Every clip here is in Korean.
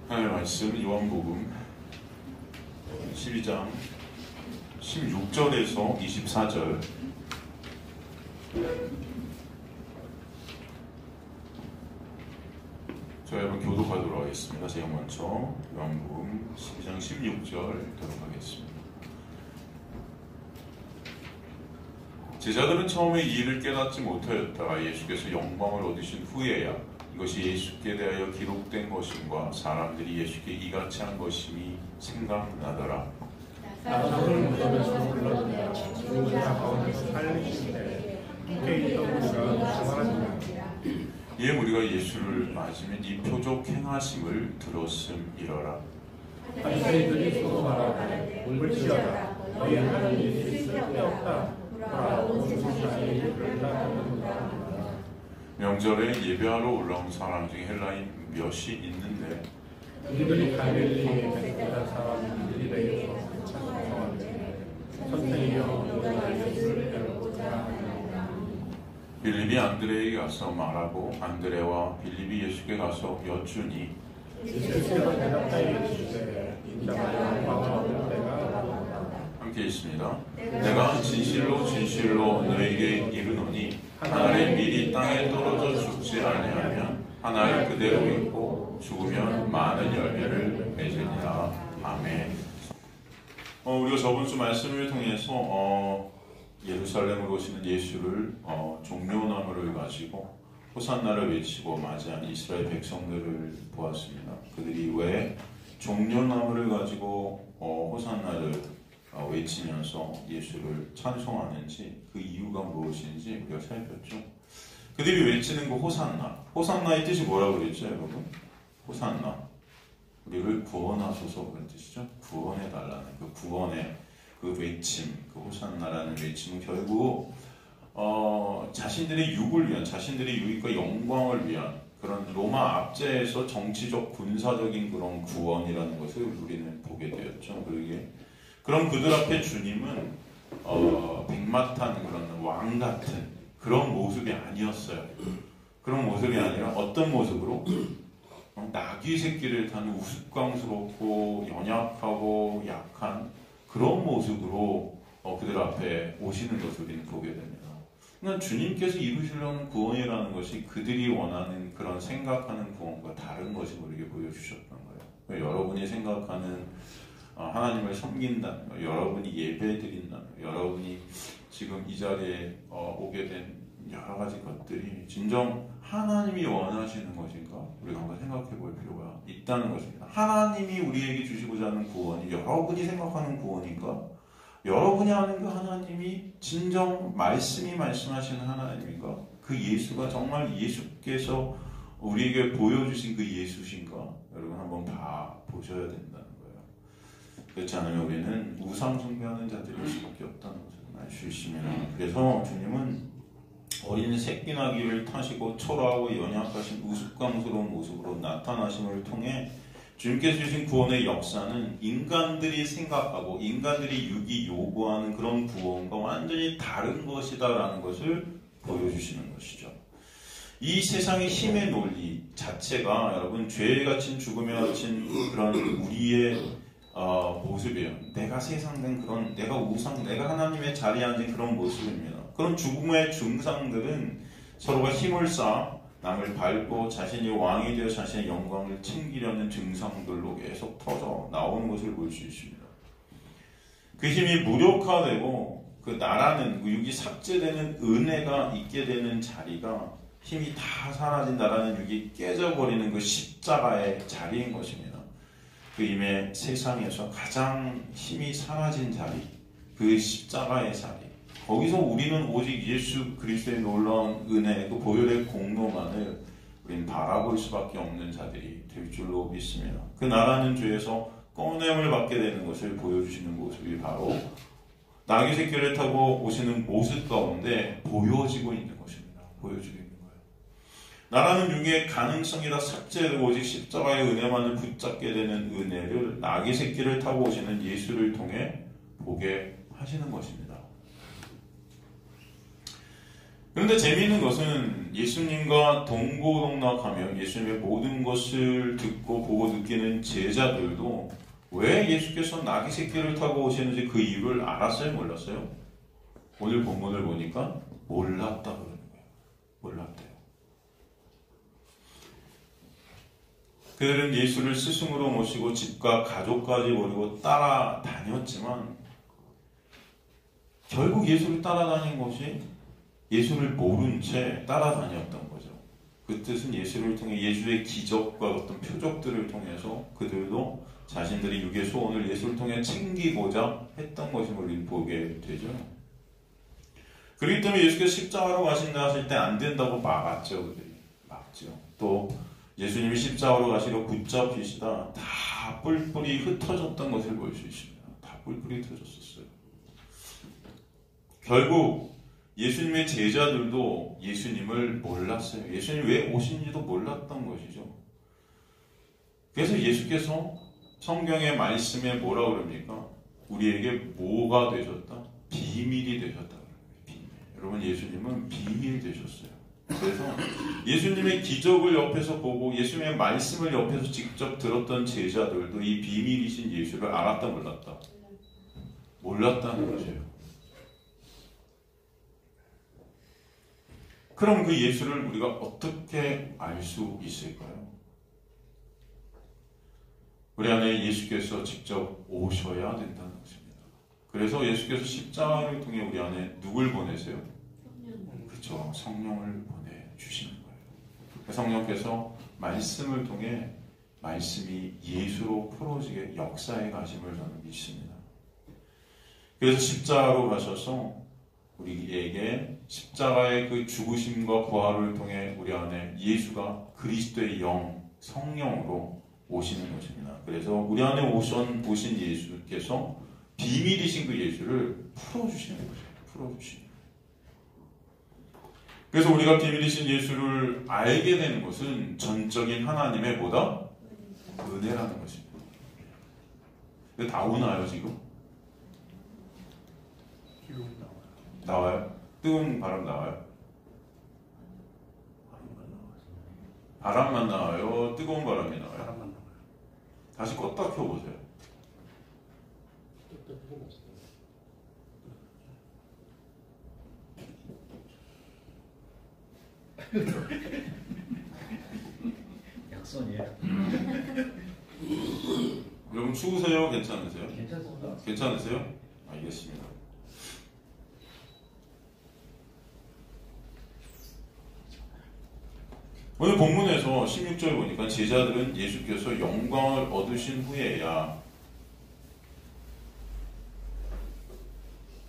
하나님의 말씀 요한복음 12장 16절에서 24절. 자, 여러분 교독하도록 하겠습니다. 제가 먼저 요한복음 12장 16절 읽도록 하겠습니다. 제자들은 처음에 이 일을 깨닫지 못하였다가 예수께서 영광을 얻으신 후에야 이것이 예수께 대하여 기록된 것임과 사람들이 예수께 이같이 한 것임이 생각나더라. 나사로를 무덤에서 불러내어 죽은 자 가운데서 살리시되 함께 있던 우리가 사랑하니라. 이에 우리가 예수를 맞으며 이 표적 행하심을 들었음이러라. 바리새인들이 서로 말하되 물지어다 너희 하는 일이 쓸데없다. 보라 온 세상에 이를 나타내는다. 명절에 예배하러 올라온 사람 중에 헬라인 몇이 있는데 그들이 갈릴리에 베데다 사람 빌립에게서 찾아왔는데 선생이여 너가 예수를 배우고자 하느냐. 빌립이 안드레에게 가서 말하고 안드레와 빌립이 예수께 가서 여쭈니 예수께서 대답하여 이르시되 인자가 영광을 얻을 때가 왔다. 함께 있습니다. 내가 진실로 진실로 너에게 이르노니 하나를 미리 땅에 떨어져 죽지 아니하면 하나를 그대로 있고 죽으면 많은 열매를 맺으리라. 아멘. 우리가 저번 주 말씀을 통해서 예루살렘으로 오시는 예수를 종려나무를 가지고 호산나를 외치고 맞이한 이스라엘 백성들을 보았습니다. 그들이 왜 종려나무를 가지고 호산나를 외치면서 예수를 찬송하는지 그 이유가 무엇인지 우리가 살폈죠. 그들이 외치는 그 호산나의 뜻이 뭐라고 그랬죠, 여러분? 호산나, 우리를 구원하소서 그런 뜻이죠. 구원해달라는 그 구원의 그 외침, 그 호산나라는 외침은 결국 자신들의 육을 위한, 자신들의 유익과 영광을 위한 그런 로마 압제에서 정치적 군사적인 그런 구원이라는 것을 우리는 보게 되었죠. 그럼 그들 앞에 주님은 백마탄 그런 왕 같은 그런 모습이 아니었어요. 그런 모습이 아니라 어떤 모습으로? 나귀 새끼를 타는 우스꽝스럽고 연약하고 약한 그런 모습으로 그들 앞에 오시는 것을 우리는 보게 됩니다. 그러니까 주님께서 이루시려는 구원이라는 것이 그들이 원하는 그런 생각하는 구원과 다른 것을 우리에게 보여주셨던 거예요. 여러분이 생각하는 하나님을 섬긴다는 것, 여러분이 예배드린다는 것, 여러분이 지금 이 자리에 오게 된 여러 가지 것들이 진정 하나님이 원하시는 것인가? 우리가 한번 생각해 볼 필요가 있다는 것입니다. 하나님이 우리에게 주시고자 하는 구원이 여러분이 생각하는 구원인가? 여러분이 아는 그 하나님이 진정 말씀이 말씀하시는 하나님인가? 그 예수가 정말 예수께서 우리에게 보여주신 그 예수신가? 여러분 한번 보셔야 된다는 거예요. 그렇지 않으면 우리는 우상 숭배하는 자들일 수밖에 없다는 것을 알 수 있습니다. 그래서 주님은 어린 새끼나귀를 타시고 초라하고 연약하신 우스꽝스러운 모습으로 나타나심을 통해 주님께서 주신 구원의 역사는 인간들이 생각하고 인간들이 육이 요구하는 그런 구원과 완전히 다른 것이다라는 것을 보여주시는 것이죠. 이 세상의 힘의 논리 자체가 여러분 죄에 갇힌 죽음에 갇힌 그런 우리의 모습이에요. 내가 세상된 그런 내가 우상, 내가 하나님의 자리에 앉은 그런 모습입니다. 그런 죽음의 증상들은 서로가 힘을 쌓아 남을 밟고 자신이 왕이 되어 자신의 영광을 챙기려는 증상들로 계속 터져 나오는 것을 볼 수 있습니다. 그 힘이 무력화되고 그 나라는 그 육이 삭제되는 은혜가 있게 되는 자리가 힘이 다 사라진다라는 육이 깨져버리는 그 십자가의 자리인 것입니다. 그 임의 세상에서 가장 힘이 사라진 자리, 그 십자가의 자리. 거기서 우리는 오직 예수 그리스도의 놀라운 은혜, 그 보혈의 공로만을 우리는 바라볼 수밖에 없는 자들이 될 줄로 믿습니다. 그 나라는 죄에서 꺼냄을 받게 되는 것을 보여주시는 모습이 바로 나귀 새끼를 타고 오시는 모습 가운데 보여지고 있는 것입니다. 보여지고 있는 거예요. 나라는 육의 가능성이 다 삭제되고 오직 십자가의 은혜만을 붙잡게 되는 은혜를 나귀 새끼를 타고 오시는 예수를 통해 보게 하시는 것입니다. 그런데 재미있는 것은 예수님과 동고동락하며 예수님의 모든 것을 듣고 보고 느끼는 제자들도 왜 예수께서 나귀 새끼를 타고 오시는지 그 이유를 알았어요? 몰랐어요? 오늘 본문을 보니까 몰랐다 그러는 거예요. 몰랐대요. 그들은 예수를 스승으로 모시고 집과 가족까지 버리고 따라다녔지만 결국 예수를 따라다닌 것이 예수를 모른 채 따라다녔던 거죠. 그 뜻은 예수를 통해 예수의 기적과 어떤 표적들을 통해서 그들도 자신들의 육의 소원을 예수를 통해 챙기고자 했던 것임을 우리는 보게 되죠. 그렇기 때문에 예수께서 십자가로 가신다 하실 때 안 된다고 막았죠. 그들이 막죠. 또 예수님이 십자가로 가시려 붙잡히시다 다 뿔뿔이 흩어졌던 것을 볼 수 있습니다. 다 뿔뿔이 흩어졌었어요. 결국 예수님의 제자들도 예수님을 몰랐어요. 예수님이 왜 오신지도 몰랐던 것이죠. 그래서 예수께서 성경의 말씀에 뭐라 그럽니까? 우리에게 뭐가 되셨다? 비밀이 되셨다. 비밀. 여러분, 예수님은 비밀 되셨어요. 그래서 예수님의 기적을 옆에서 보고 예수님의 말씀을 옆에서 직접 들었던 제자들도 이 비밀이신 예수를 알았다 몰랐다? 몰랐다는 것이에요. 그럼 그 예수를 우리가 어떻게 알 수 있을까요? 우리 안에 예수께서 직접 오셔야 된다는 것입니다. 그래서 예수께서 십자가를 통해 우리 안에 누굴 보내세요? 그렇죠. 성령을 보내주시는 거예요. 성령께서 말씀을 통해 말씀이 예수로 풀어지게 역사에 가심을 저는 믿습니다. 그래서 십자가로 가셔서 우리에게 십자가의 그 죽으심과 부활을 통해 우리 안에 예수가 그리스도의 영, 성령으로 오시는 것입니다. 그래서 우리 안에 오신 예수께서 비밀이신 그 예수를 풀어주시는 거죠. 풀어주시는. 그래서 우리가 비밀이신 예수를 알게 되는 것은 전적인 하나님의 뭐다? 은혜라는 것입니다. 이거 다 오나요 지금? 나와요? 뜨거운 바람 나와요? 바람만 나와요? 뜨거운 바람이 나와요? 바람만 나와요. 다시 껐다 켜보세요. 약손이에요. 여러분 추우세요? 괜찮으세요? 괜찮습니다. 괜찮으세요? 알겠습니다. 오늘 본문에서 16절 보니까 제자들은 예수께서 영광을 얻으신 후에야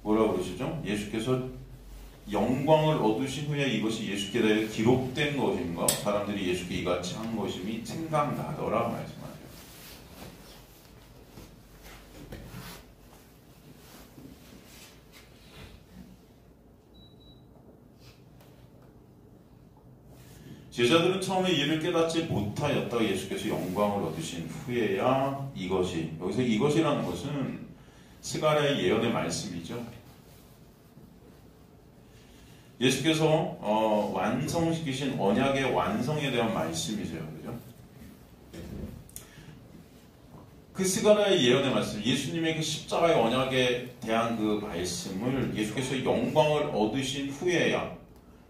뭐라고 그러시죠? 예수께서 영광을 얻으신 후에 이것이 예수께 대해 기록된 것인가? 사람들이 예수께 이같이 한 것임이 생각나더라 말씀하세요. 제자들은 처음에 이를 깨닫지 못하였다가 예수께서 영광을 얻으신 후에야 이것이, 여기서 이것이라는 것은 스가랴의 예언의 말씀이죠. 예수께서 완성시키신 언약의 완성에 대한 말씀이세요. 그죠? 그 스가랴의 예언의 말씀, 예수님의 그 십자가의 언약에 대한 그 말씀을 예수께서 영광을 얻으신 후에야,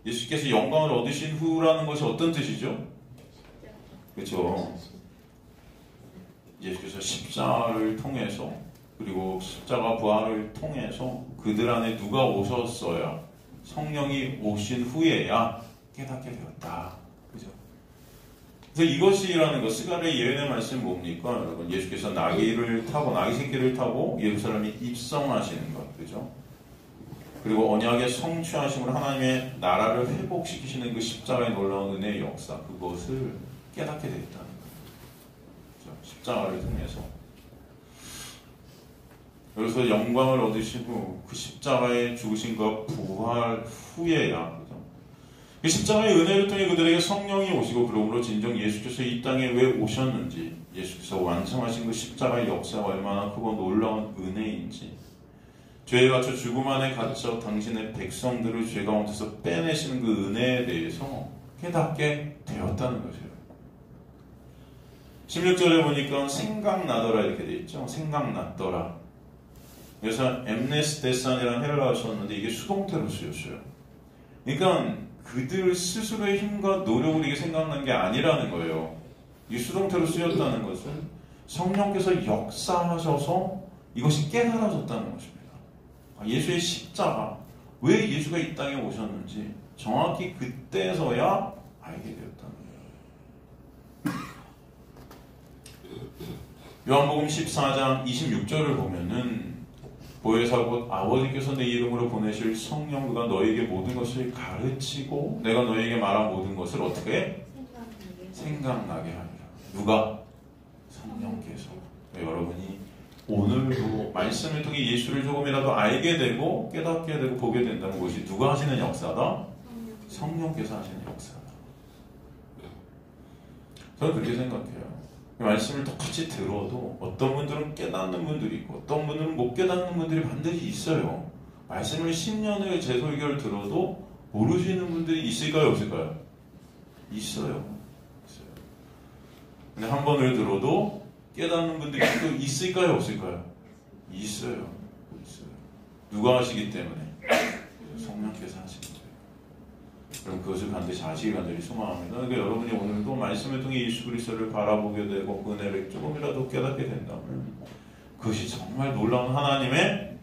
예수께서 영광을 얻으신 후라는 것이 어떤 뜻이죠? 그렇죠? 예수께서 십자가를 통해서, 그리고 십자가 부활을 통해서 그들 안에 누가 오셨어야, 성령이 오신 후에야 깨닫게 되었다. 그죠? 그래서 이것이라는 것, 스가랴의 예언의 말씀이 뭡니까? 여러분, 예수께서 나귀를 타고, 나귀 새끼를 타고 예루살렘에 입성하시는 것. 그죠? 그리고 언약의 성취하심으로 하나님의 나라를 회복시키시는 그 십자가의 놀라운 은혜의 역사, 그것을 깨닫게 되었다는 거예요. 십자가를 통해서. 그래서 영광을 얻으신 후 그 십자가의 죽으심과 부활 후에야, 그죠? 그 십자가의 은혜를 통해 그들에게 성령이 오시고, 그러므로 진정 예수께서 이 땅에 왜 오셨는지, 예수께서 완성하신 그 십자가의 역사가 얼마나 크고 놀라운 은혜인지, 죄에 갇혀 죽음 안에 갇혀 당신의 백성들을 죄 가운데서 빼내시는 그 은혜에 대해서 깨닫게 되었다는 것이에요. 16절에 보니까 생각나더라 이렇게 되어 있죠. 생각났더라. 그래서 엠네스테산이라는 헬라어를 썼는데 이게 수동태로 쓰였어요. 그러니까 그들 스스로의 힘과 노력으로 이게 생각난 게 아니라는 거예요. 이게 수동태로 쓰였다는 것은 성령께서 역사하셔서 이것이 깨달아졌다는 것입니다. 예수의 십자가, 왜 예수가 이 땅에 오셨는지 정확히 그때서야 알게 되었다는 거예요. 요한복음 14장 26절을 보면은 보혜사 곧 아버지께서 내 이름으로 보내실 성령 그가 너에게 모든 것을 가르치고 내가 너에게 말한 모든 것을 어떻게 해? 생각나게 하리라. 누가? 성령께서. 여러분이 오늘도 말씀을 통해 예수를 조금이라도 알게 되고 깨닫게 되고 보게 된다는 것이 누가 하시는 역사다? 성령께서 하시는 역사다. 저는 그렇게 생각해요. 말씀을 똑같이 들어도 어떤 분들은 깨닫는 분들이 있고 어떤 분들은 못 깨닫는 분들이 반드시 있어요. 말씀을 10년을 제 설교를 들어도 모르시는 분들이 있을까요? 없을까요? 있어요. 근데 한 번을 들어도 깨닫는 분들이 또 있을까요? 없을까요? 있어요. 누가 하시기 때문에? 성령께서 하시는 거예요. 그럼 그것을 반드시 아시기 간절히 소망합니다. 그러니까 여러분이 오늘도 말씀을 통해 예수 그리스도를 바라보게 되고 그 은혜를 조금이라도 깨닫게 된다면 그것이 정말 놀라운 하나님의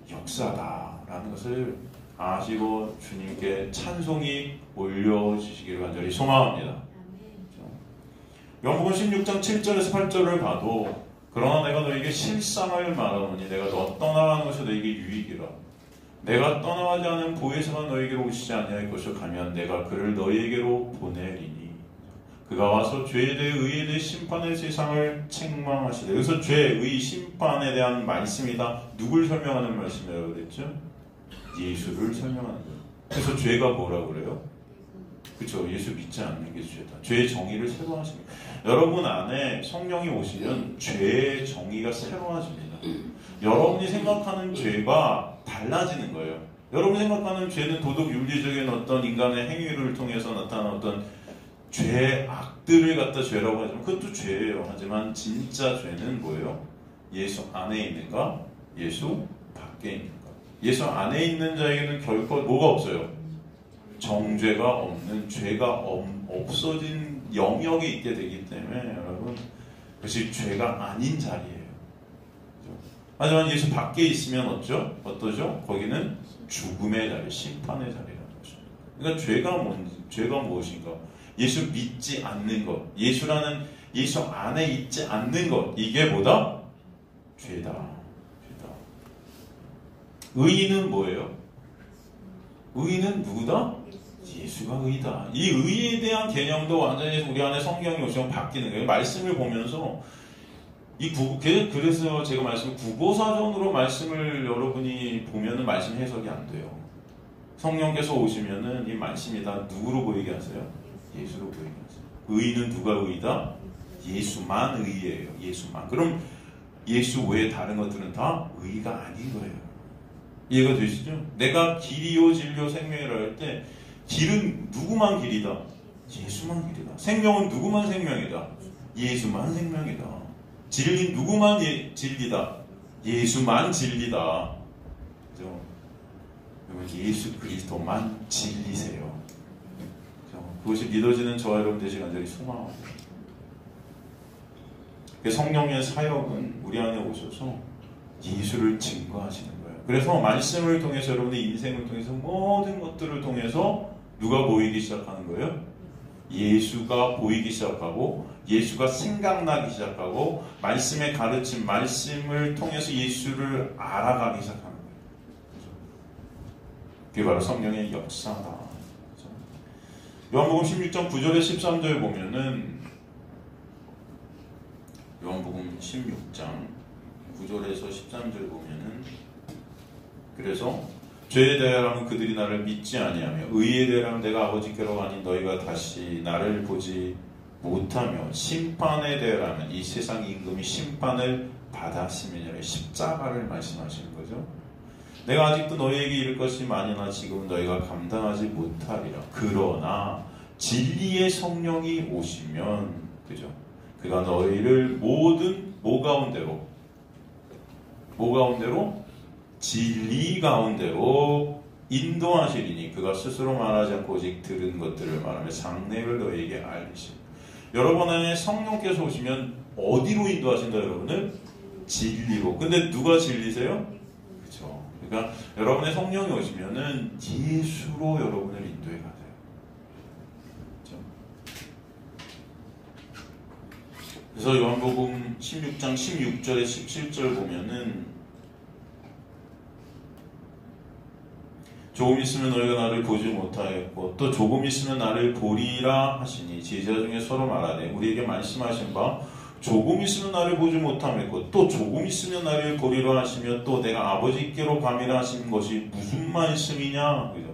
역사다라는 것을 아시고 주님께 찬송이 올려주시기를 간절히 소망합니다. 요한복음 16장 7절에서 8절을 봐도 그러나 내가 너에게 실상을 말하노니 내가 너 떠나가는 것이 너에게 유익이라. 내가 떠나가지 않은 보혜사가 너에게로 오시지 아니할 것을 가면 내가 그를 너에게로 보내리니 그가 와서 죄에 대해 의에 대해 심판의 세상을 책망하시되. 여기서 죄, 의, 심판에 대한 말씀이다. 누굴 설명하는 말씀이라고 그랬죠? 예수를 설명하는 거예요. 그래서 죄가 뭐라고 그래요? 그렇죠. 예수 믿지 않는 게 죄다. 죄의 정의를 새로 하십니다. 여러분 안에 성령이 오시면 죄의 정의가 새로워집니다. 여러분이 생각하는 죄가 달라지는 거예요. 여러분이 생각하는 죄는 도덕 윤리적인 어떤 인간의 행위를 통해서 나타나는 어떤 죄의 악들을 갖다 죄라고 하지만 그것도 죄예요. 하지만 진짜 죄는 뭐예요? 예수 안에 있는가? 예수 밖에 있는가? 예수 안에 있는 자에게는 결코 뭐가 없어요? 정죄가 없는, 죄가 없어진 영역이 있게 되기 때문에 여러분 그것이 죄가 아닌 자리예요. 하지만 예수 밖에 있으면 어떠죠? 거기는 죽음의 자리, 심판의 자리라는 것입니다. 그러니까 죄가 무엇인가? 예수 믿지 않는 것, 예수 안에 있지 않는 것, 이게 뭐다? 죄다. 의인은 뭐예요? 의인은 누구다? 예수가 의다. 이 의에 대한 개념도 완전히 우리 안에 성경이 오시면 바뀌는 거예요. 말씀을 보면서 그래서 제가 국어사전으로 말씀을 여러분이 보면은 말씀 해석이 안 돼요. 성령께서 오시면은 이 말씀이 다 누구로 보이게 하세요? 예수로 보이게 하세요. 의인은 누가 의다? 예수만 의예요. 예수만. 그럼 예수 외에 다른 것들은 다 의가 아닌 거예요. 이해가 되시죠? 내가 길이요 진리요 생명이라 할 때 길은 누구만 길이다? 예수만 길이다. 생명은 누구만 생명이다? 예수만 생명이다. 진리는 누구만 진리다? 예수만 진리다. 그죠? 예수 그리스도만 진리세요. 그죠? 그것이 믿어지는 저와 여러분 되시길 간절히 소망합니다. 성령의 사역은 우리 안에 오셔서 예수를 증거하시는 거예요. 그래서 말씀을 통해서 여러분의 인생을 통해서 모든 것들을 통해서 누가 보이기 시작하는 거예요? 예수가 보이기 시작하고 예수가 생각나기 시작하고 말씀의 가르침, 말씀을 통해서 예수를 알아가기 시작하는 거예요. 그게 바로 성령의 역사다. 요한복음 16장 9절에 13절 보면은 요한복음 16장 9절에서 13절 보면은 그래서 죄에 대하여는 그들이 나를 믿지 아니하며 의에 대하여는 내가 아버지께로 가니 너희가 다시 나를 보지 못하며 심판에 대하여는 이 세상 임금이 심판을 받았음이니라. 십자가를 말씀하시는 거죠. 내가 아직도 너희에게 이를 것이 많으나 지금 너희가 감당하지 못하리라. 그러나 진리의 성령이 오시면, 그죠? 그가 너희를 모든 뭐 가운데로? 진리 가운데로 인도하시리니 그가 스스로 말하지 않고 오직 들은 것들을 말하며 장래를 너희에게 알리시니. 여러분 안에 성령께서 오시면 어디로 인도하신다 여러분은? 진리로. 근데 누가 진리세요? 그렇죠. 그러니까 여러분의 성령이 오시면은 예수로 여러분을 인도해 가세요. 그렇죠? 그래서 요한복음 16장 16절에 17절 보면은 조금 있으면 너희가 나를 보지 못하겠고 또 조금 있으면 나를 보리라 하시니 제자 중에 서로 말하되 우리에게 말씀하신 바 조금 있으면 나를 보지 못하겠고 또 조금 있으면 나를 보리라 하시며 또 내가 아버지께로 감이라 하시는 것이 무슨 말씀이냐. 그죠?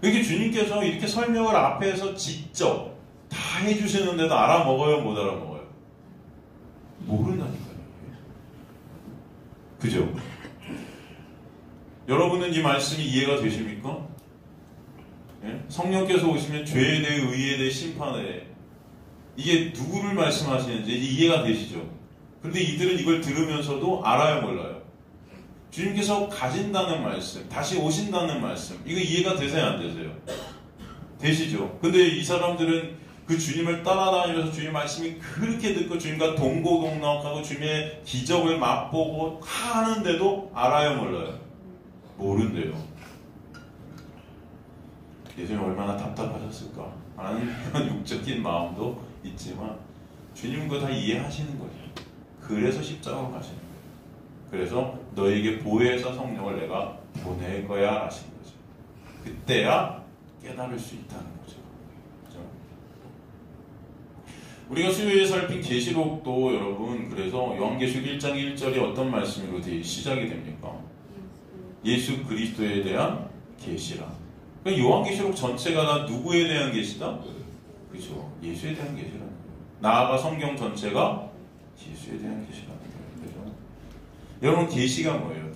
이렇게 주님께서 이렇게 설명을 앞에서 직접 다 해주시는데도 알아먹어요, 못 알아먹어요? 모른다니까요. 그죠? 여러분은 이 말씀이 이해가 되십니까? 예? 성령께서 오시면 죄에 대해, 의에 대해, 심판에 대해 이게 누구를 말씀하시는지 이해가 되시죠? 그런데 이들은 이걸 들으면서도 알아요, 몰라요? 주님께서 가신다는 말씀, 다시 오신다는 말씀, 이거 이해가 되세요, 안 되세요? 되시죠? 근데 이 사람들은 그 주님을 따라다니면서 주님 말씀이 그렇게 듣고 주님과 동고동락하고 주님의 기적을 맛보고 하는데도 알아요, 몰라요? 모른대요. 예수님 얼마나 답답하셨을까 하는 그런 육적인 마음도 있지만 주님은 그거 다 이해하시는 거죠. 그래서 십자가로 가시는 거예요. 그래서 너에게 보혜사 성령을 내가 보낼 거야 하신 거죠. 그때야 깨달을 수 있다는 거죠. 그렇죠? 우리가 수요일에 살핀 계시록도 여러분, 그래서 요한계시록 1장 1절이 어떤 말씀으로 시작이 됩니까? 예수 그리스도에 대한 계시라. 그러니까 요한계시록 전체가 다 누구에 대한 계시다? 그렇죠. 예수에 대한 계시라는 거예요. 나아가 성경 전체가 예수에 대한 계시라는 거예요. 그렇죠? 여러분, 계시가 뭐예요?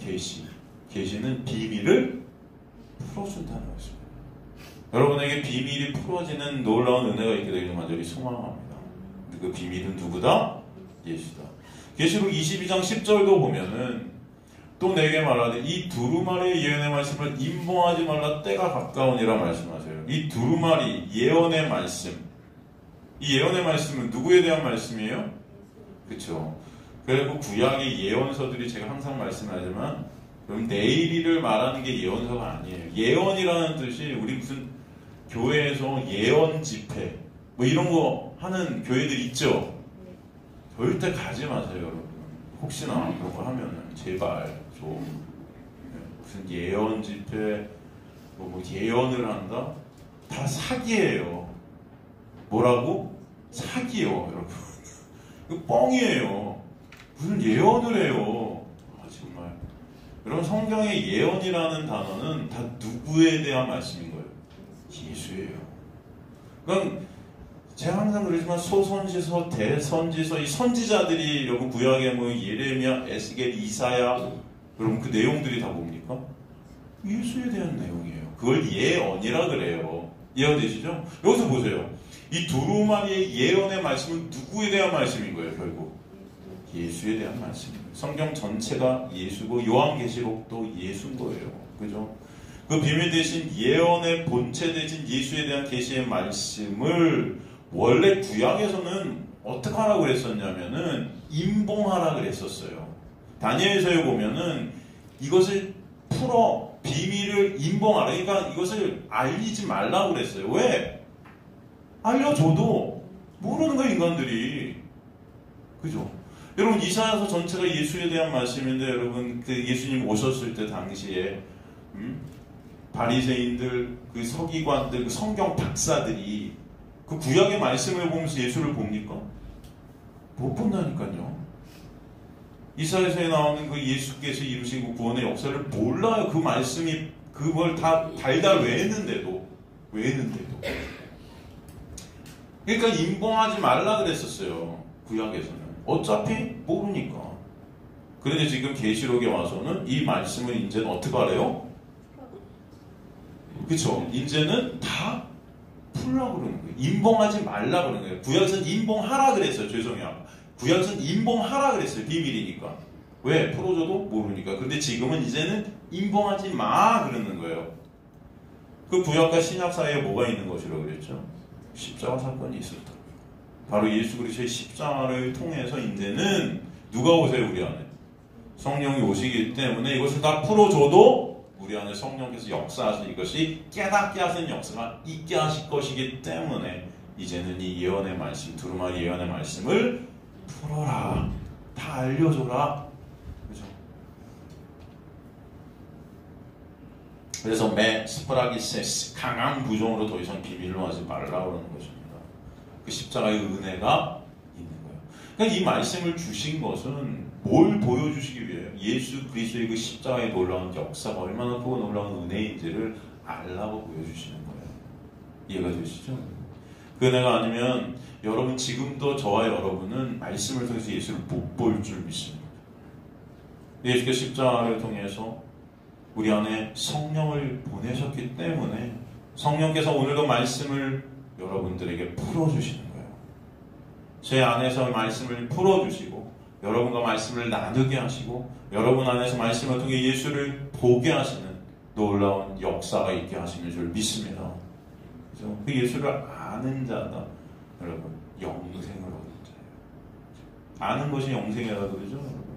계시는 비밀을 풀어준다는 것입니다. 여러분에게 비밀이 풀어지는 놀라운 은혜가 있게 되기를 간절히 소망합니다. 그 비밀은 누구다? 예수다. 계시록 22장 10절도 보면은 또 내게 말하되 이 두루마리의 예언의 말씀을 임봉하지 말라 때가 가까우니라 말씀하세요. 이 두루마리 예언의 말씀, 이 예언의 말씀은 누구에 대한 말씀이에요? 그렇죠. 그리고 구약의 예언서들이 제가 항상 말씀하지만 그럼 내일을 말하는 게 예언서가 아니에요. 예언이라는 뜻이 우리 무슨 교회에서 예언 집회 뭐 이런 거 하는 교회들 있죠. 절대 가지 마세요, 여러분. 혹시나 그런 거 하면은 제발 좀 무슨 예언 집회 뭐 예언을 한다? 다 사기예요. 뭐라고? 사기요, 여러분. 이거 뻥이에요. 무슨 예언을 해요. 아, 정말. 여러분, 성경의 예언이라는 단어는 다 누구에 대한 말씀인 거예요? 예수예요. 그러니까 제가 항상 그러지만 소선지서, 대선지서, 이 선지자들이 여러분 구약에 뭐 예레미야, 에스겔, 이사야, 여러분 그 내용들이 다 뭡니까? 예수에 대한 내용이에요. 그걸 예언이라 그래요. 이해되시죠? 여기서 보세요. 이 두루마리의 예언의 말씀은 누구에 대한 말씀인 거예요, 결국? 예수에 대한 말씀이에요. 성경 전체가 예수고 요한계시록도 예수인 거예요. 그죠? 그 비밀 대신 예언의 본체 대신 예수에 대한 계시의 말씀을 원래 구약에서는 어떻게 하라고 그랬었냐면은 임봉하라 그랬었어요. 다니엘서에 보면은 이것을 풀어 비밀을 임봉하라. 그러니까 이것을 알리지 말라고 그랬어요. 왜? 알려줘도 모르는 거예요, 인간들이. 그죠? 여러분, 이사야서 전체가 예수에 대한 말씀인데 여러분 그 예수님 오셨을 때 당시에 바리새인들, 그 서기관들, 그 성경 박사들이 그 구약의 말씀을 보면서 예수를 봅니까? 못 본다니까요. 이사야서에 나오는 그 예수께서 이루신 그 구원의 역사를 몰라요. 그 말씀이 그걸 다 달달 외했는데도. 그러니까 임봉하지 말라 그랬었어요. 구약에서는. 어차피 모르니까. 그런데 지금 계시록에 와서는 이 말씀을 이제는 어떻게 하래요? 그쵸? 이제는 다 풀라고 그러는 거예요. 임봉하지 말라 그러는 거예요. 구약에서는 임봉하라 그랬어요. 죄송해요. 구약에서는 임봉하라 그랬어요. 비밀이니까. 왜? 풀어줘도 모르니까. 그런데 지금은 이제는 임봉하지 마 그러는 거예요. 그 구약과 신약 사이에 뭐가 있는 것이라고 그랬죠? 십자가 사건이 있었다. 바로 예수 그리스도의 십자가를 통해서 이제는 누가 오세요? 우리 안에 성령이 오시기 때문에 이것을 다 풀어줘도 우리 안에 성령께서 역사하신 이것이 깨닫게 하시는 역사가 있게 하실 것이기 때문에 이제는 이 예언의 말씀, 두루마리 예언의 말씀을 풀어라, 다 알려줘라. 그죠? 그래서 스프라기세스, 강한 부정으로 더 이상 비밀로 하지 말라고 하는 것입니다. 그 십자가의 은혜가 있는 거예요. 그러니까 이 말씀을 주신 것은 뭘 보여주시기 위해요? 예수 그리스도의 그 십자가의 놀라운 역사가 얼마나 크고 놀라운 은혜인지를 알라고 보여주시는 거예요. 이해가 되시죠? 그 은혜가 아니면 여러분 지금도 저와 여러분은 말씀을 통해서 예수를 못 볼 줄 믿습니다. 예수께서 십자가를 통해서 우리 안에 성령을 보내셨기 때문에 성령께서 오늘도 말씀을 여러분들에게 풀어주시는 거예요. 제 안에서 말씀을 풀어주시고 여러분과 말씀을 나누게 하시고 여러분 안에서 말씀을 통해 예수를 보게 하시는 놀라운 역사가 있게 하시는 줄 믿습니다. 그래서 그 예수를 아는 자다. 여러분 영생을 얻는 자예요. 아는 것이 영생이라고 그러죠. 여러분.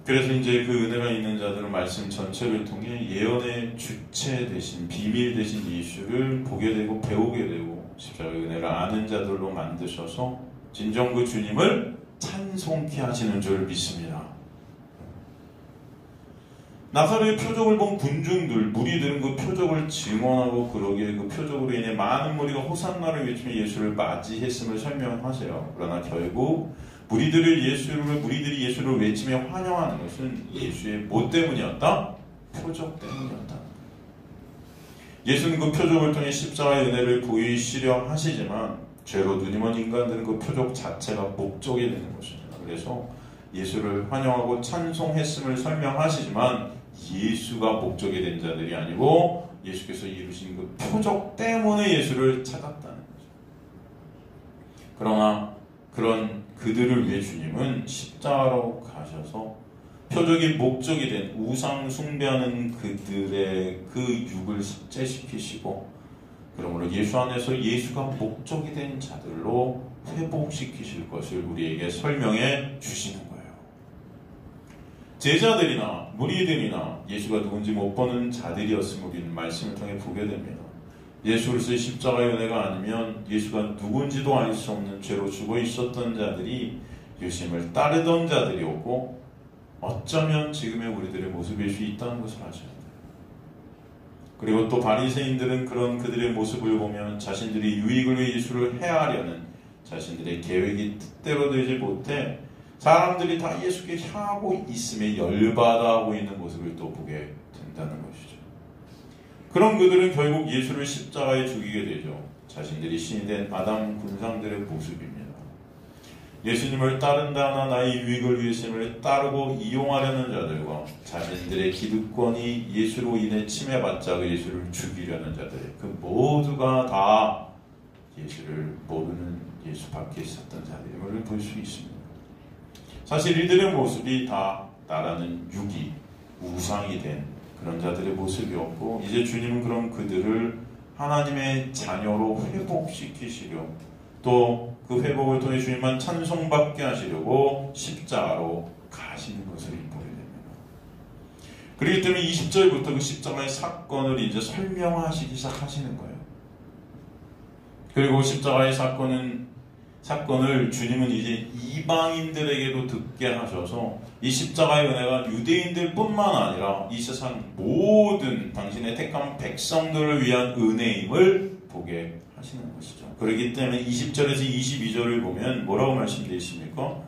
그래서 이제 그 은혜가 있는 자들은 말씀 전체를 통해 예언의 주체 대신 비밀 대신 예수를 보게 되고 배우게 되고 십자가의 은혜를 아는 자들로 만드셔서 진정 그 주님을 찬송케 하시는 줄 믿습니다. 나사로의 표적을 본 군중들, 무리들은 그 표적을 증언하고 그러기에 그 표적으로 인해 많은 무리가 호산나를 외치며 예수를 맞이했음을 설명하세요. 그러나 결국 무리들이 예수를 외치며 환영하는 것은 예수의 뭐 때문이었다? 표적 때문이었다. 예수는 그 표적을 통해 십자가의 은혜를 보이시려 하시지만 죄로 눈이 먼 인간들은 그 표적 자체가 목적이 되는 것입니다. 그래서 예수를 환영하고 찬송했음을 설명하시지만 예수가 목적이 된 자들이 아니고 예수께서 이루신 그 표적 때문에 예수를 찾았다는 거죠. 그러나 그런 그들을 위해 주님은 십자가로 가셔서 표적이 목적이 된 우상 숭배하는 그들의 그 육을 삭제시키시고 그러므로 예수 안에서 예수가 목적이 된 자들로 회복시키실 것을 우리에게 설명해 주시는 거예요. 제자들이나 무리들이나 예수가 누군지 못 보는 자들이었음을 우리는 말씀을 통해 보게 됩니다. 예수 그리스도의 십자가의 은혜가 아니면 예수가 누군지도 알 수 없는 죄로 죽어 있었던 자들이 예수님을 따르던 자들이었고 어쩌면 지금의 우리들의 모습일 수 있다는 것을 아셔야 돼요. 그리고 또 바리새인들은 그런 그들의 모습을 보면 자신들이 유익을 위해 예수를 해하려는 자신들의 계획이 뜻대로 되지 못해 사람들이 다 예수께 향하고 있음에 열받아 하고 있는 모습을 또 보게 된다는 것이죠. 그런 그들은 결국 예수를 십자가에 죽이게 되죠. 자신들이 신이 된 아담 군상들의 모습입니다. 예수님을 따른다나 나의 유익을 위해서를 따르고 이용하려는 자들과 자신들의 기득권이 예수로 인해 침해받자 그 예수를 죽이려는 자들, 그 모두가 다 예수를 모르는 예수 밖에 있었던 자들임을 볼 수 있습니다. 사실 이들의 모습이 다 나라는 육이 우상이 된 그런 자들의 모습이었고 이제 주님은 그런 그들을 하나님의 자녀로 회복시키시려 또 그 회복을 통해 주님만 찬송받게 하시려고 십자가로 가시는 것을 보게 됩니다. 그렇기 때문에 20절부터 그 십자가의 사건을 이제 설명하시기 시작하시는 거예요. 그리고 십자가의 사건을 주님은 이제 이방인들에게도 듣게 하셔서 이 십자가의 은혜가 유대인들 뿐만 아니라 이 세상 모든 당신의 택한 백성들을 위한 은혜임을 보게 하시는 것이죠. 그렇기 때문에 20절에서 22절을 보면 뭐라고 말씀되어 있습니까?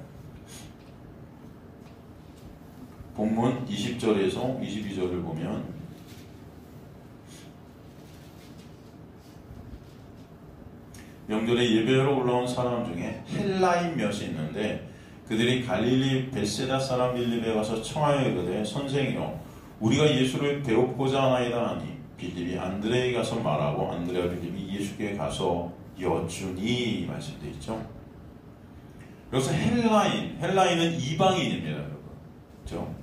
본문 20절에서 22절을 보면 명절에 예배하러 올라온 사람 중에 헬라인 몇이 있는데 그들이 갈릴리 벳세다 사람 빌립에 와서 청하여 이르되 선생이여 우리가 예수를 배우고자 하나이다 하니 빌립이 안드레에게 가서 말하고 안드레와 빌립이 예수께 가서 여쭈니 말씀되어 있죠. 여기서 헬라인은 이방인입니다, 여러분. 그렇죠?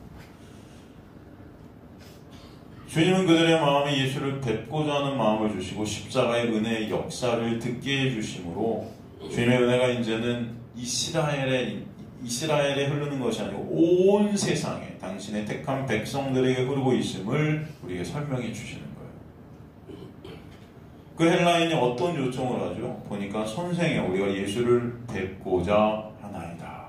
주님은 그들의 마음에 예수를 뵙고자 하는 마음을 주시고 십자가의 은혜의 역사를 듣게 해주심으로 주님의 은혜가 이제는 이스라엘에 흐르는 것이 아니고 온 세상에 당신의 택한 백성들에게 흐르고 있음을 우리에게 설명해 주시는 거예요. 그 헬라인이 어떤 요청을 하죠? 보니까 선생이여 우리가 예수를 뵙고자 하나이다.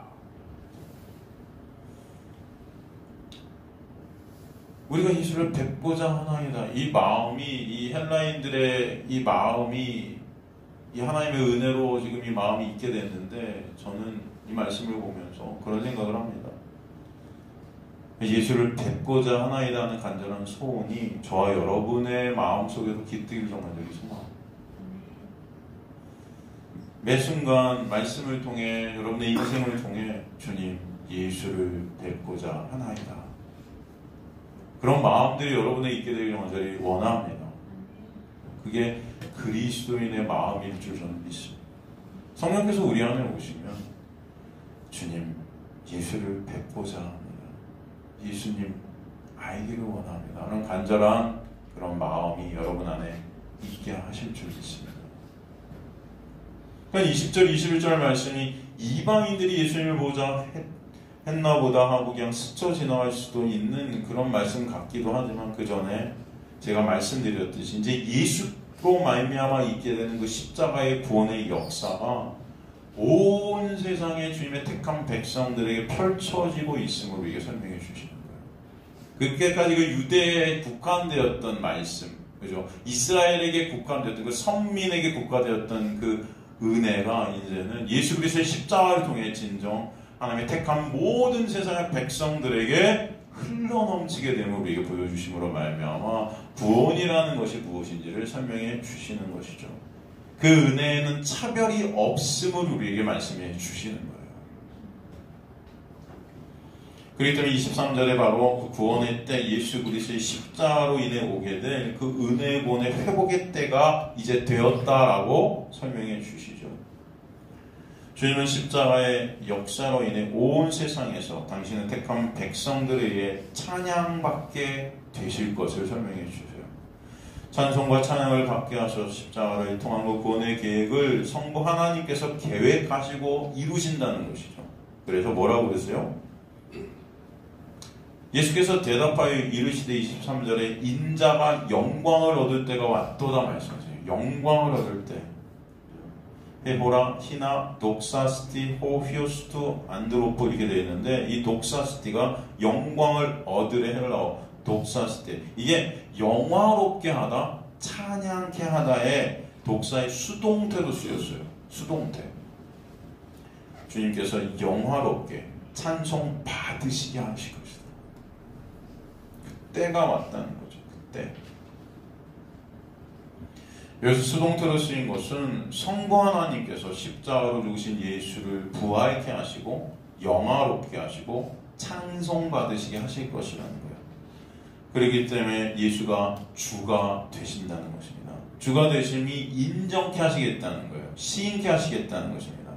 우리가 예수를 뵙고자 하나이다. 이 마음이, 이 헬라인들의 이 마음이 이 하나님의 은혜로 지금 이 마음이 있게 됐는데 저는 이 말씀을 보면서 그런 생각을 합니다. 예수를 뵙고자 하나이다 하는 간절한 소원이 저와 여러분의 마음속에도 깃들길 정도의 소망. 매 순간 말씀을 통해 여러분의 인생을 통해 주님 예수를 뵙고자 하나이다. 그런 마음들이 여러분에 있게 되길 간절히 원합니다. 그게 그리스도인의 마음일 줄 저는 믿습니다. 성령께서 우리 안에 오시면 주님 예수를 뵙고자 합니다. 예수님 알기를 원합니다. 그런 간절한 그런 마음이 여러분 안에 있게 하실 줄 믿습니다. 그러니까 20절 21절 말씀이 이방인들이 예수님을 보자 했나 보다 하고 그냥 스쳐 지나갈 수도 있는 그런 말씀 같기도 하지만 그 전에 제가 말씀드렸듯이 이제 예수로 말미암아 있게 되는 그 십자가의 구원의 역사가 온 세상의 주님의 택한 백성들에게 펼쳐지고 있음으로 이게 설명해 주시는 거예요. 그때까지 그 유대에 국한되었던 말씀, 그죠? 이스라엘에게 국한되었던 그 선민에게 국한되었던 그 은혜가 이제는 예수 그리스도의 십자가를 통해 진정 하나님의 택한 모든 세상의 백성들에게 흘러넘치게 됨으로 이게 보여주심으로 말미암아 구원이라는 것이 무엇인지를 설명해 주시는 것이죠. 그 은혜에는 차별이 없음을 우리에게 말씀해 주시는 거예요. 그렇기 때문에 23절에 바로 그 구원의 때 예수 그리스도의 십자가로 인해 오게 될 그 은혜의 구원의 회복의 때가 이제 되었다라고 설명해 주시죠. 주님은 십자가의 역사로 인해 온 세상에서 당신의 택한 백성들에게 찬양받게 되실 것을 설명해 주세요. 찬송과 찬양을 받게 하셔서 십자가를 통한 그 구원의 계획을 성부 하나님께서 계획하시고 이루신다는 것이죠. 그래서 뭐라고 그러세요? 예수께서 대답하여 이르시되 23절에 인자가 영광을 얻을 때가 왔도다 말씀하세요. 영광을 얻을 때. 헤보라, 히나, 독사스티, 호휘오스투, 안드로포 이렇게 되어 있는데 이 독사스티가 영광을 얻으래 헬라어 독사스티. 이게 영화롭게 하다, 찬양케 하다의 독사의 수동태로 쓰였어요. 수동태. 주님께서 영화롭게 찬송 받으시게 하실 것이다. 그때가 왔다는 거죠. 그때. 여기서 수동태로 쓰인 것은 성부 하나님께서 십자가로 죽으신 예수를 부활케 하시고 영화롭게 하시고 찬송받으시게 하실 것이라는 거예요. 그렇기 때문에 예수가 주가 되신다는 것입니다. 주가 되심이 인정케 하시겠다는 거예요. 시인케 하시겠다는 것입니다.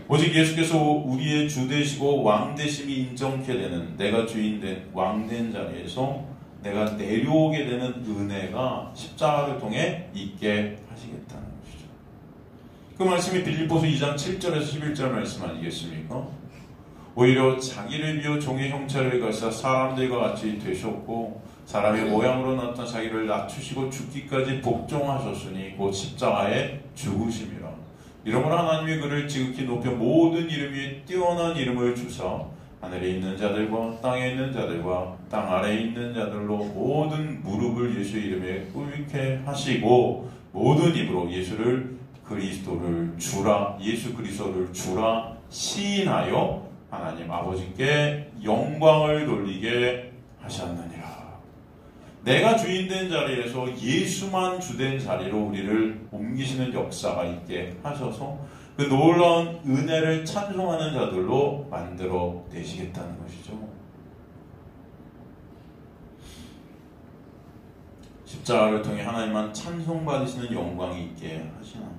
오직 예수께서 우리의 주 되시고 왕 되심이 인정케 되는 내가 주인 된 왕 된 자리에서 내가 내려오게 되는 은혜가 십자가를 통해 있게 하시겠다는 것이죠. 그 말씀이 빌립보서 2장 7절에서 11절 말씀 아니겠습니까? 오히려 자기를 비워 종의 형체를 가사 사람들과 같이 되셨고 사람의 모양으로 나타나 자기를 낮추시고 죽기까지 복종하셨으니 곧 십자가에 죽으심이라. 이러므로 하나님이 그를 지극히 높여 모든 이름 위에 뛰어난 이름을 주사 하늘에 있는 자들과 땅에 있는 자들과 땅 아래에 있는 자들로 모든 무릎을 예수의 이름에 꿇게 하시고 모든 입으로 예수를 그리스도를 주라 예수 그리스도를 주라 시인하여 하나님 아버지께 영광을 돌리게 하셨느니라. 내가 주인된 자리에서 예수만 주된 자리로 우리를 옮기시는 역사가 있게 하셔서 그 놀라운 은혜를 찬송하는 자들로 만들어 내시겠다는 것이죠. 십자가를 통해 하나님만 찬송받으시는 영광이 있게 하시나.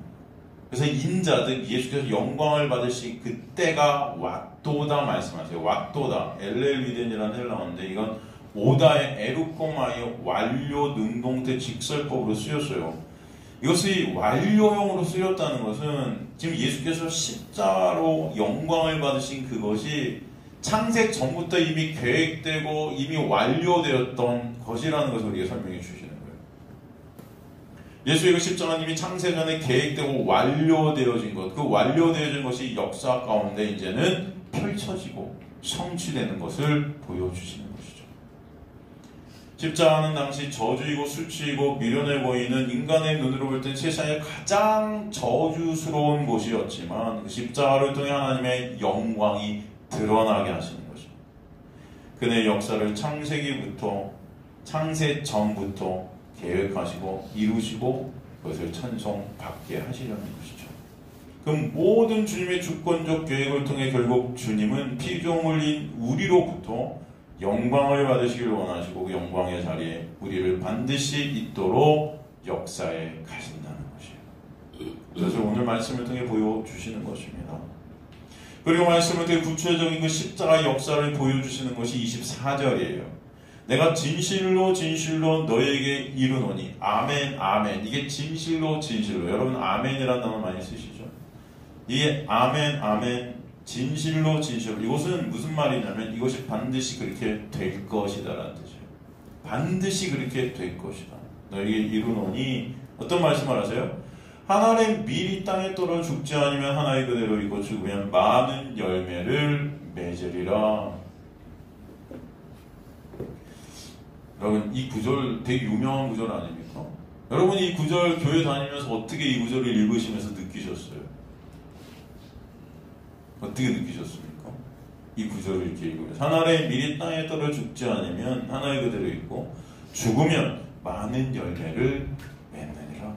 그래서 인자들 예수께서 영광을 받으시 그때가 왔도다 말씀하세요. 왔도다. 엘렐리덴이라는 헬라어인데 이건 오다의 에루꼬마의 완료 능동태 직설법으로 쓰였어요. 이것이 완료형으로 쓰였다는 것은 지금 예수께서 십자가로 영광을 받으신 그것이 창세 전부터 이미 계획되고 이미 완료되었던 것이라는 것을 우리에게 설명해 주시는 거예요. 예수의 그 십자가는 이미 창세 전에 계획되고 완료되어진 것, 그 완료되어진 것이 역사 가운데 이제는 펼쳐지고 성취되는 것을 보여주시는 것이죠. 십자가는 당시 저주이고 수치이고 미련해 보이는 인간의 눈으로 볼 땐 세상에 가장 저주스러운 곳이었지만 그 십자가를 통해 하나님의 영광이 드러나게 하시는 것이죠. 그의 역사를 창세 전부터 계획하시고 이루시고 그것을 찬송받게 하시려는 것이죠. 그럼 모든 주님의 주권적 계획을 통해 결국 주님은 피조물인 우리로부터 영광을 받으시길 원하시고 그 영광의 자리에 우리를 반드시 있도록 역사에 가신다는 것이에요. 그래서 오늘 말씀을 통해 보여주시는 것입니다. 그리고 말씀을 통해 구체적인 그 십자가의 역사를 보여주시는 것이 24절이에요. 내가 진실로 진실로 너에게 이르노니 아멘 아멘. 이게 진실로 진실로. 여러분 아멘이라는 단어 많이 쓰시죠? 이게 아멘 아멘 진실로 진실로. 이것은 무슨 말이냐면 이것이 반드시 그렇게 될 것이다 라는 뜻이에요. 반드시 그렇게 될 것이다. 너에게 이르노니 어떤 말씀을 하세요? 하나님 미리 땅에 떨어 죽지 않으면 하나의 그대로 있고 죽으면 많은 열매를 맺으리라. 여러분 이 구절 되게 유명한 구절 아닙니까? 여러분 이 구절 교회 다니면서 어떻게 이 구절을 읽으시면서 느끼셨어요? 어떻게 느끼셨습니까? 이 구절을 이렇게 읽으면서 하나님 미리 땅에 떨어 죽지 않으면 하나의 그대로 있고 죽으면 많은 열매를 맺느니라.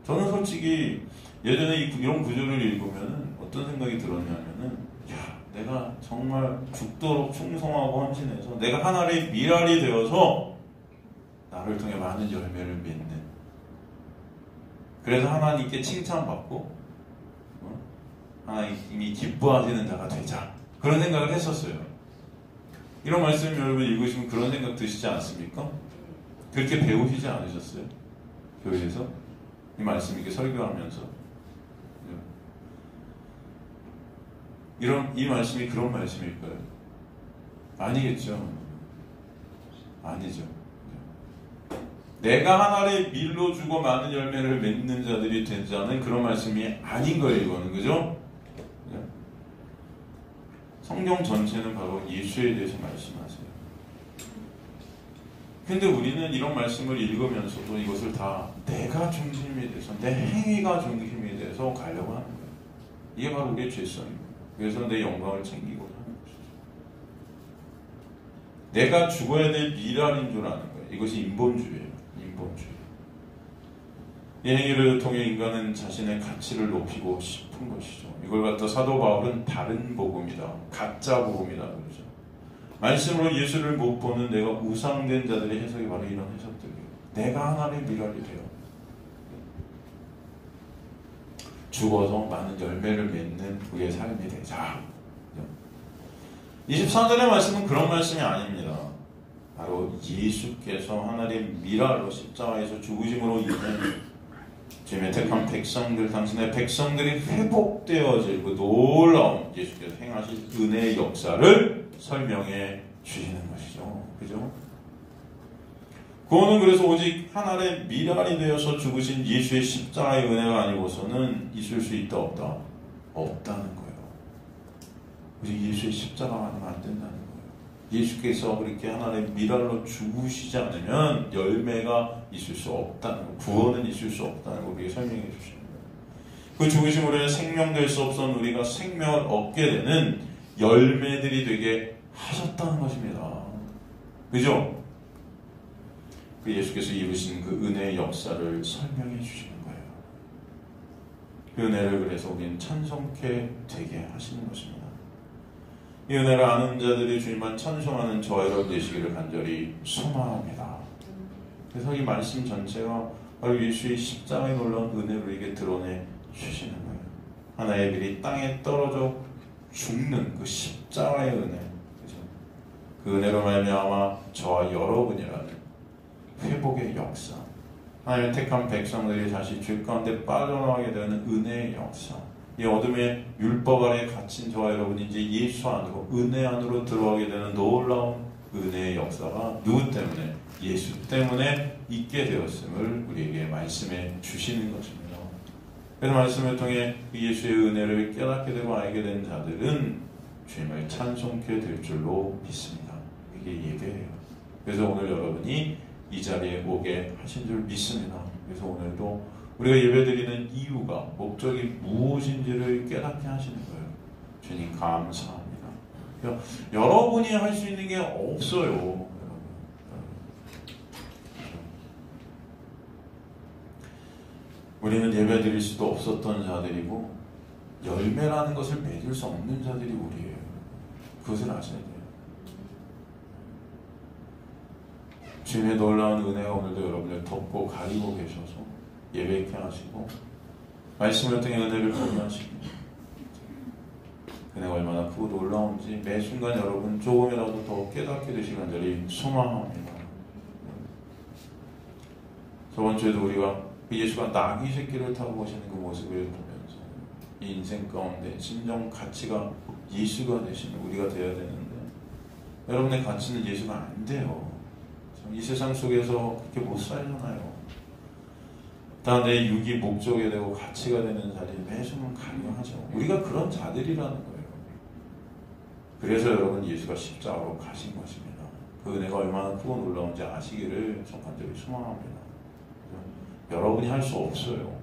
저는 솔직히 예전에 이런 구절을 읽으면 어떤 생각이 들었냐면은 야, 내가 정말 죽도록 충성하고 헌신해서 내가 하나님의 미랄이 되어서 나를 통해 많은 열매를 맺는, 그래서 하나님께 칭찬받고 하나님이 기뻐하시는 자가 되자, 그런 생각을 했었어요. 이런 말씀 여러분 읽으시면 그런 생각 드시지 않습니까? 그렇게 배우시지 않으셨어요? 교회에서? 이 말씀 이렇게 설교하면서 이 말씀이 그런 말씀일까요? 아니겠죠. 아니죠. 내가 하나님의 밀로 주고 많은 열매를 맺는 자들이 되자는 그런 말씀이 아닌 거예요, 이거는. 그죠? 성경 전체는 바로 예수에 대해서 말씀하세요. 근데 우리는 이런 말씀을 읽으면서도 이것을 다 내가 중심이 돼서, 내 행위가 중심이 돼서 가려고 하는 거예요. 이게 바로 우리의 죄성입니다. 그래서 내 영광을 챙기고자 하는 것이죠. 내가 죽어야 될 미랄인 줄 아는 거예요. 이것이 인본주의예요. 인본주의. 이 행위를 통해 인간은 자신의 가치를 높이고 싶은 것이죠. 이걸 갖다 사도 바울은 다른 복음이다, 가짜 복음이다 그러죠. 말씀으로 예수를 못 보는 내가 우상된 자들의 해석이 바로 이런 해석들이에요. 내가 하나님의 미랄이 되어 죽어서 많은 열매를 맺는 우리의 삶이 되자. 23절의 말씀은 그런 말씀이 아닙니다. 바로 예수께서 하나님의 미랄로 십자가에서 죽으심으로 인해 주님의 택한 백성들, 당신의 백성들이 회복되어질 그 놀라운 예수께서 행하신 은혜의 역사를 설명해 주시는 것이죠. 그죠? 구원은 그래서 오직 하나님의 미랄이 되어서 죽으신 예수의 십자가의 은혜가 아니고서는 있을 수 있다 없다? 없다는 거예요. 오직 예수의 십자가가 아니면 안 된다는 거예요. 예수께서 그렇게 하나님의 미랄로 죽으시지 않으면 열매가 있을 수 없다는 거, 구원은 있을 수 없다는 거 우리에게 설명해 주시는 거예요. 그 죽으심으로 인해 생명될 수 없던 우리가 생명을 얻게 되는 열매들이 되게 하셨다는 것입니다. 그죠? 그 예수께서 이루신 그 은혜의 역사를 설명해 주시는 거예요. 그 은혜를 그래서 우리는 찬송케 되게 하시는 것입니다. 이 은혜를 아는 자들이 주님만 찬송하는 저와 여러분 되시기를 간절히 소망합니다. 그래서 이 말씀 전체가 바로 예수의 십자가에 놀라운 은혜를 우리에게 드러내 주시는 거예요. 하나의 밀이 땅에 떨어져 죽는 그 십자가의 은혜, 그죠? 그 은혜로 말미암아 저와 여러분이라는 회복의 역사, 하나님의 택한 백성들이 다시 죄 가운데 빠져나가게 되는 은혜의 역사, 이 어둠의 율법 아래 갇힌 저와 여러분이 이제 예수 안으로, 은혜 안으로 들어가게 되는 놀라운 은혜의 역사가 누구 때문에? 예수 때문에 있게 되었음을 우리에게 말씀해 주시는 것입니다. 그래서 말씀을 통해 예수의 은혜를 깨닫게 되고 알게 된 자들은 주님을 찬송케 될 줄로 믿습니다. 이게 예배예요. 그래서 오늘 여러분이 이 자리에 오게 하신 줄 믿습니다. 그래서 오늘도 우리가 예배드리는 이유가, 목적이 무엇인지를 깨닫게 하시는 거예요. 주님 감사합니다. 그러니까 여러분이 할 수 있는 게 없어요. 우리는 예배드릴 수도 없었던 자들이고 열매라는 것을 맺을 수 없는 자들이 우리예요. 그것을 아셔야 돼요. 주님의 놀라운 은혜가 오늘도 여러분을 덮고 가리고 계셔서 예배케 하시고 말씀을 통해 은혜를 공유하시고 은혜가 얼마나 크고 놀라운지 매 순간 여러분 조금이라도 더 깨닫게 되시길 간절히 소망합니다. 저번 주에도 우리가 예수가 나귀 새끼를 타고 오시는 그 모습을 보면서 이 인생 가운데 진정 가치가 예수가 되시는 우리가 되어야 되는데 여러분의 가치는 예수가 안 돼요. 이 세상 속에서 그렇게 못 살잖아요. 다 내 육이 목적이 되고 가치가 되는 자리에 매순간 가능하죠. 우리가 그런 자들이라는 거예요. 그래서 여러분 예수가 십자가로 가신 것입니다. 그 은혜가 얼마나 크고 놀라운지 아시기를 저 간절히 소망합니다. 여러분이 할 수 없어요.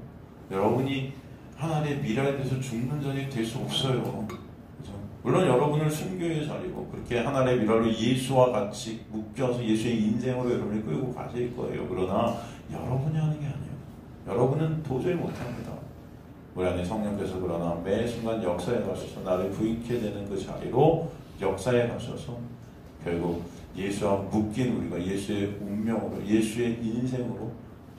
여러분이 하나님의 미래에 대해서 죽는 자들이 될 수 없어요. 그렇죠? 물론 여러분을 순교의 자리고 그렇게 하나님의 미래로 예수와 같이 묶여서 예수의 인생으로 여러분이 끌고 가실 거예요. 그러나 여러분이 하는 게 아니에요. 여러분은 도저히 못합니다. 우리 안에 성령께서 그러나 매 순간 역사에 가셔서 나를 부인케 되는 그 자리로 역사에 가셔서 결국 예수와 묶인 우리가 예수의 운명으로 예수의 인생으로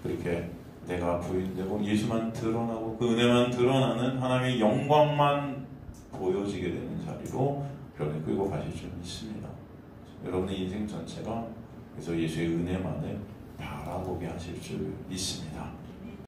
그렇게 내가 부인되고 예수만 드러나고 그 은혜만 드러나는 하나님의 영광만 보여지게 되는 자리로 여러분이 끌고 가실 줄 믿습니다. 여러분의 인생 전체가 그래서 예수의 은혜만을 바라보게 하실 줄 믿습니다.